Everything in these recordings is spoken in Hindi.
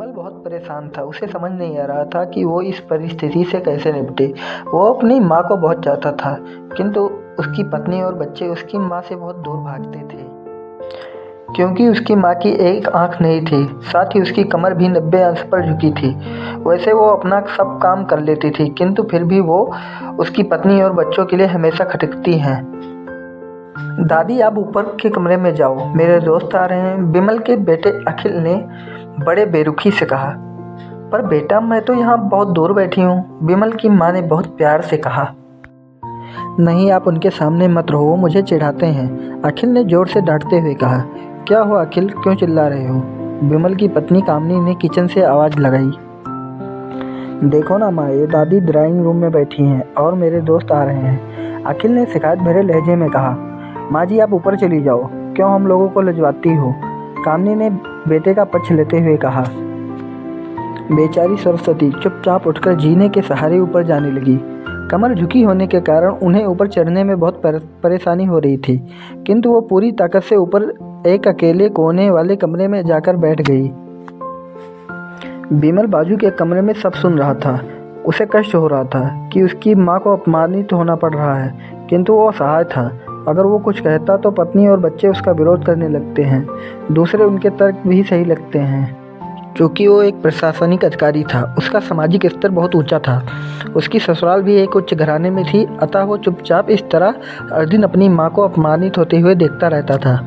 बिमल बहुत परेशान था। उसे समझ नहीं आ रहा था कि वो इस परिस्थिति से कैसे निपटे। वो अपनी माँ को बहुत चाहता था, किंतु उसकी पत्नी और बच्चे उसकी माँ से बहुत दूर भागते थे, क्योंकि उसकी माँ की एक आंख नहीं थी, साथ ही उसकी कमर भी 90 अंश पर झुकी थी। वैसे वो अपना सब काम कर लेती थी, किंतु फिर भी वो उसकी पत्नी और बच्चों के लिए हमेशा खटकती हैं। दादी, आप ऊपर के कमरे में जाओ, मेरे दोस्त आ रहे हैं, बिमल के बेटे अखिल ने बड़े बेरुखी से कहा। पर बेटा, मैं तो यहाँ बहुत दूर बैठी हूँ, बिमल की माँ ने बहुत प्यार से कहा। नहीं, आप उनके सामने मत रहो, वो मुझे चिढ़ाते हैं, अखिल ने जोर से डांटते हुए कहा। क्या हुआ अखिल, क्यों चिल्ला रहे हो? बिमल की पत्नी कामनी ने किचन से आवाज़ लगाई। देखो ना माँ, ये दादी ड्राइंग रूम में बैठी हैं और मेरे दोस्त आ रहे हैं, अखिल ने शिकायत भरे लहजे में कहा। माँ जी, आप ऊपर चली जाओ, क्यों हम लोगों को लजवाती हो? कामनी ने बेटे का पक्ष लेते हुए कहा। बेचारी सरस्वती चुपचाप उठकर जीने के सहारे ऊपर जाने लगी। कमर झुकी होने के कारण उन्हें ऊपर चढ़ने में बहुत परेशानी हो रही थी, किंतु वो पूरी ताकत से ऊपर एक अकेले कोने वाले कमरे में जाकर बैठ गई। बिमल बाजू के कमरे में सब सुन रहा था। उसे कष्ट हो रहा था कि उसकी माँ को अपमानित होना पड़ रहा है, किंतु वो असहाय था। अगर वो कुछ कहता तो पत्नी और बच्चे उसका विरोध करने लगते हैं। दूसरे उनके तर्क भी सही लगते हैं। क्योंकि वो एक प्रशासनिक अधिकारी था, उसका सामाजिक स्तर बहुत ऊंचा था, उसकी ससुराल भी एक उच्च घराने में थी, अतः वो चुपचाप इस तरह हर दिन अपनी माँ को अपमानित होते हुए देखता रहता था।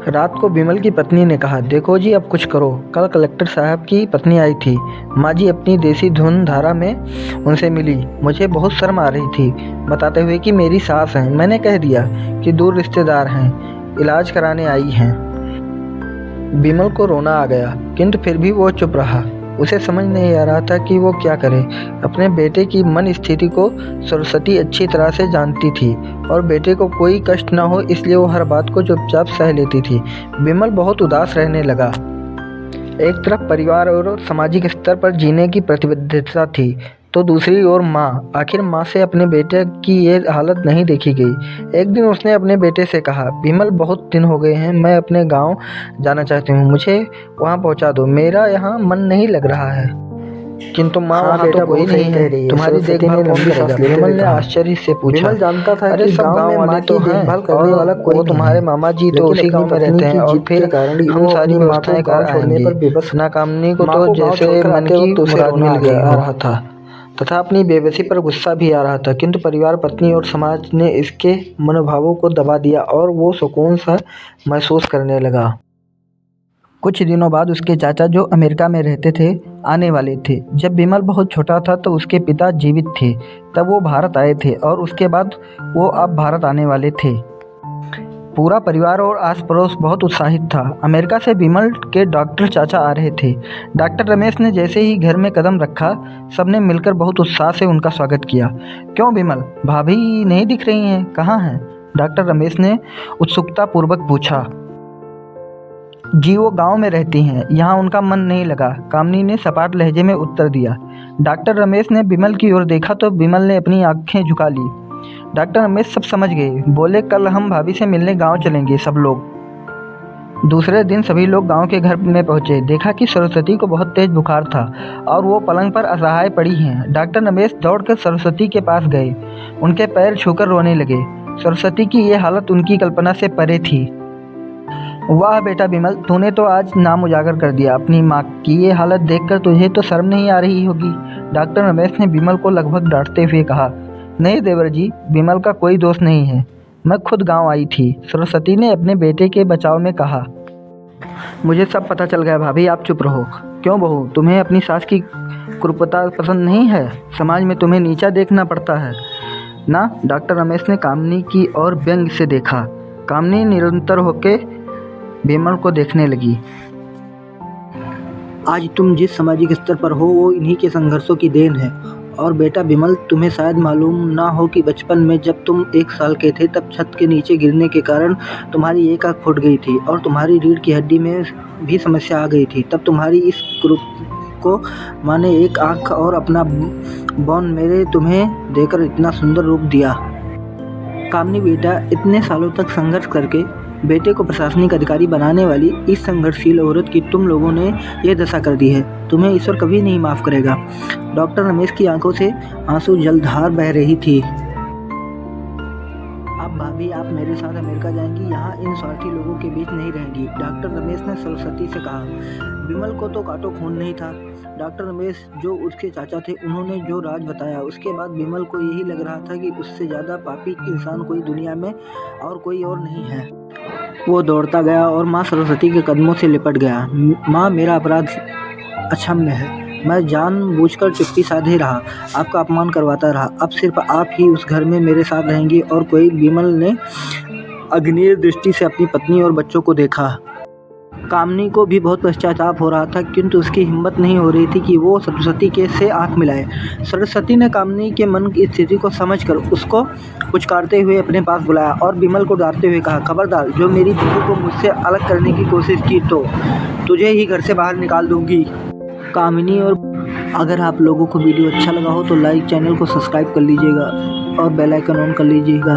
रात को बिमल की पत्नी ने कहा, देखो जी, अब कुछ करो। कल कलेक्टर साहब की पत्नी आई थी, माँ जी अपनी देसी धुन धारा में उनसे मिली। मुझे बहुत शर्म आ रही थी, बताते हुए कि मेरी सास हैं। मैंने कह दिया कि दूर रिश्तेदार हैं, इलाज कराने आई हैं। बिमल को रोना आ गया, किंतु फिर भी वो चुप रहा। उसे समझ नहीं आ रहा था कि वो क्या करे। अपने बेटे की मन स्थिति को सरस्वती अच्छी तरह से जानती थी और बेटे को कोई कष्ट न हो, इसलिए वो हर बात को चुपचाप सह लेती थी। बिमल बहुत उदास रहने लगा। एक तरफ परिवार और सामाजिक स्तर पर जीने की प्रतिबद्धता थी, तो दूसरी ओर माँ। आखिर माँ से अपने बेटे की ये हालत नहीं देखी गई। एक दिन उसने अपने बेटे से कहा, बिमल, बहुत दिन हो गए हैं, मैं अपने गांव जाना चाहती हूँ, मुझे वहाँ पहुँचा दो, मेरा यहाँ मन नहीं लग रहा है। किंतु माँ, वहाँ तो कोई नहीं है, तुम्हारी देखभाल कौन करेगा? बिमल ने आश्चर्य से पूछा। बिमल जानता था अरे कि सब गांव वाले तो देखभाल हैं, करने और वाला कोई वो नहीं तुम्हारे है। मामा जी तो लेकिन उसी अपनी गांव में पत्नी रहते हैं, की और जिद के फिर कारण हम वो सारी अपनी माँ को व्यवस्थाएं कर गांव छोड़ने आएंगे। पर विवश। ना कामनी को माँ तो को गांव जैसे छोड़कर मन आते की वक्त उसे मुराद रोना मिल आ हो रहा था तथा अपनी बेबसी पर गुस्सा भी आ रहा था, किंतु परिवार, पत्नी और समाज ने इसके मनोभावों को दबा दिया और वो सुकून सा महसूस करने लगा। कुछ दिनों बाद उसके चाचा, जो अमेरिका में रहते थे, आने वाले थे। जब बिमल बहुत छोटा था तो उसके पिता जीवित थे, तब वो भारत आए थे और उसके बाद वो अब भारत आने वाले थे। पूरा परिवार और आस पड़ोस बहुत उत्साहित था। अमेरिका से बिमल के डॉक्टर चाचा आ रहे थे। डॉक्टर रमेश ने जैसे ही घर में कदम रखा, सबने मिलकर बहुत उत्साह से उनका स्वागत किया। क्यों बिमल, भाभी नहीं दिख रही हैं, कहाँ हैं? डॉक्टर रमेश ने उत्सुकता पूर्वक पूछा। जी, वो गांव में रहती हैं, यहाँ उनका मन नहीं लगा, कामनी ने सपाट लहजे में उत्तर दिया। डॉक्टर रमेश ने बिमल की ओर देखा तो बिमल ने अपनी आंखें झुका ली। डॉक्टर रमेश सब समझ गए, बोले, कल हम भाभी से मिलने गांव चलेंगे सब लोग। दूसरे दिन सभी लोग गांव के घर में पहुंचे। देखा कि सरस्वती को बहुत तेज बुखार था और वो पलंग पर असहाय पड़ी हैं। डॉक्टर रमेश दौड़कर सरस्वती के पास गए, उनके पैर छूकर रोने लगे। सरस्वती की ये हालत उनकी कल्पना से परे थी। वाह बेटा बिमल, तूने तो आज नाम उजागर कर दिया। अपनी माँ की ये हालत देखकर तुझे तो शर्म नहीं आ रही होगी? डॉक्टर रमेश ने बिमल को लगभग डांटते हुए कहा। नहीं देवर जी, बिमल का कोई दोष नहीं है, मैं खुद गांव आई थी, सरस्वती ने अपने बेटे के बचाव में कहा। मुझे सब पता चल गया भाभी, आप चुप रहो। क्यों बहू, तुम्हें अपनी सास की क्रूरता पसंद नहीं है? समाज में तुम्हें नीचा देखना पड़ता है ना? डॉक्टर रमेश ने कामनी की ओर व्यंग से देखा। कामनी निरंतर होकर बिमल को देखने लगी। आज तुम जिस सामाजिक स्तर पर हो वो इन्हीं के संघर्षों की देन है। और बेटा बिमल, तुम्हें शायद मालूम ना हो कि बचपन में जब तुम 1 साल के थे तब छत के नीचे गिरने के कारण तुम्हारी एक आंख फूट गई थी और तुम्हारी रीढ़ की हड्डी में भी समस्या आ गई थी। तब तुम्हारी इस ग्रुप को माँ ने एक आंख और अपना बॉन मेरे तुम्हें देकर इतना सुंदर रूप दिया। कामनी बेटा, इतने सालों तक संघर्ष करके बेटे को प्रशासनिक अधिकारी बनाने वाली इस संघर्षशील औरत की तुम लोगों ने यह दशा कर दी है। तुम्हें ईश्वर कभी नहीं माफ़ करेगा। डॉक्टर रमेश की आंखों से आंसू जलधार बह रही थी। अब भाभी आप मेरे साथ अमेरिका जाएंगी, यहाँ इन स्वार्थी लोगों के बीच नहीं रहेंगी। डॉक्टर रमेश ने सरस्वती से कहा। विमल को तो काटो खून नहीं था। डॉक्टर रमेश जो उसके चाचा थे, उन्होंने जो राज बताया उसके बाद विमल को यही लग रहा था कि उससे ज़्यादा पापी इंसान कोई दुनिया में और कोई और नहीं है। वो दौड़ता गया और माँ सरस्वती के कदमों से लिपट गया। माँ, मेरा अपराध अक्षम्य है। मैं जानबूझकर चुप्पी साधे रहा, आपका अपमान करवाता रहा। अब सिर्फ आप ही उस घर में मेरे साथ रहेंगी और कोई। विमल ने अग्नि दृष्टि से अपनी पत्नी और बच्चों को देखा। कामनी को भी बहुत पश्चाताप हो रहा था, किंतु उसकी हिम्मत नहीं हो रही थी कि वो सरस्वती के से आंख मिलाए। सरस्वती ने कामनी के मन की स्थिति को समझकर उसको पुचकारते हुए अपने पास बुलाया और विमल को डांटते हुए कहा, खबरदार, जो मेरी बहू को मुझसे अलग करने की कोशिश की तो तुझे ही घर से बाहर निकाल दूंगी। कामिनी, और अगर आप लोगों को वीडियो अच्छा लगा हो तो लाइक, चैनल को सब्सक्राइब कर लीजिएगा और बेल आइकन ऑन कर लीजिएगा।